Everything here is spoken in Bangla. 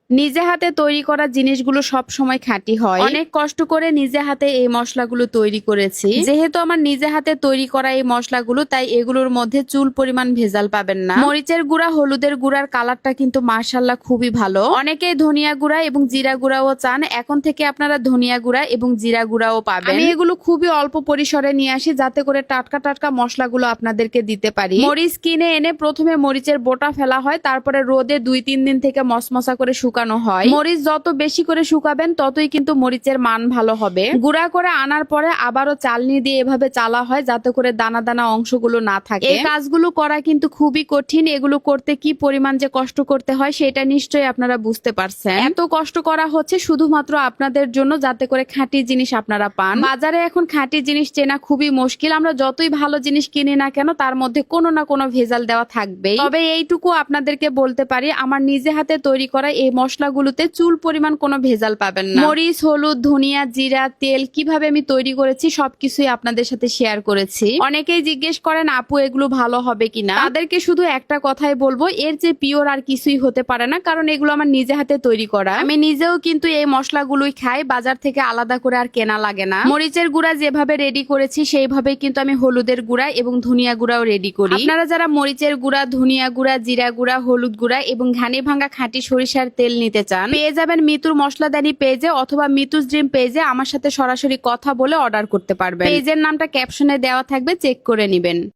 নিজে হাতে তৈরি করা জিনিসগুলো সব সময় খাঁটি হয়। অনেক কষ্ট করে নিজে হাতে এই মশলাগুলো তৈরি করেছি। যেহেতু আমার নিজে হাতে তৈরি করা এই মশলাগুলো, তাই এগুলোর মধ্যে চুল পরিমাণ ভেজাল পাবেন না। মরিচের গুঁড়া, হলুদের গুঁড়ার কালারটা কিন্তু মাশাআল্লাহ খুবই ভালো। অনেকেই ধনিয়া গুঁড়া এবং জিরা গুঁড়াও চান, এখন থেকে আপনারা ধনিয়া গুঁড়া এবং জিরা গুঁড়াও পাবেন। আমি এগুলো খুবই অল্প পরিসরে নিয়ে আসি, যাতে করে টাটকা টাটকা মশলাগুলো আপনাদেরকে দিতে পারি। মরিচ কিনে এনে প্রথমে মরিচের বোটা ফেলা হয়, তারপরে রোদে 2-3 দিন থেকে মশমশা করে শুকানো হয়। মরিচ যত বেশি করে শুকাবেন ততই কিন্তু মরিচের মান ভালো হবে। গুঁড়া করে আনার পরে আবারও চালনি দিয়ে এভাবে চালা হয়, যাতে করে দানা দানা অংশগুলো না থাকে। এই কাজগুলো করা কিন্তু খুবই কঠিন। এগুলো করতে কি পরিমাণ যে কষ্ট করতে হয় সেটা নিশ্চয়ই আপনারা বুঝতে পারছেন। এত কষ্ট করা হচ্ছে শুধুমাত্র আপনাদের জন্য, যাতে করে খাঁটি জিনিস আপনারা পান। বাজারে এখন খাঁটি জিনিস চেনা খুবই মুশকিল। আমরা যতই ভালো জিনিস কিনি না কেন, তার মধ্যে কোনো না কোনো ভেজাল দেওয়া থাকবেই। তবে এইটুকু আপনাদেরকে বলতে পারি, আমার নিজে হাতে তৈরি করা এই মশলাগুলোতে চুল পরিমাণ কোনো ভেজাল পাবেন না। মরিচ, হলুদ, ধনিয়া, জিরা, তেল কিভাবে আমি তৈরি করেছি সবকিছুই আপনাদের সাথে শেয়ার করেছি। অনেকেই জিজ্ঞেস করেন আপু এগুলো ভালো হবে কিনা। তাদেরকে শুধু একটা কথাই বলবো, এর যে পিওর আর কিছুই হতে পারে না, কারণ এগুলো আমার নিজে হাতে তৈরি করা। আমি নিজেও কিন্তু এই মশলাগুলোই খাই, বাজার থেকে আলাদা করে আর কেনা লাগে না। মরিচের গুঁড়া যেভাবে রেডি করেছি সেইভাবে কিন্তু আমি হলুদের গুঁড়া এবং ধনিয়া গুঁড়াও রেডি করি। আপনারা যারা মরিচের গুঁড়া, ধনিয়া গুঁড়া, জিরা গুঁড়া, হলুদ গুঁড়া এবং ঘানি ভাঙা খাঁটি সরিষার তেল নিতে চান, পেয়ে যাবেন মিতুর মশলাদানি পেজে অথবা মিতুস ড্রিম পেজে। আমার সাথে সরাসরি কথা বলে অর্ডার করতে পারবেন। পেজের নামটা ক্যাপশনে দেওয়া থাকবে, চেক করে নিবেন।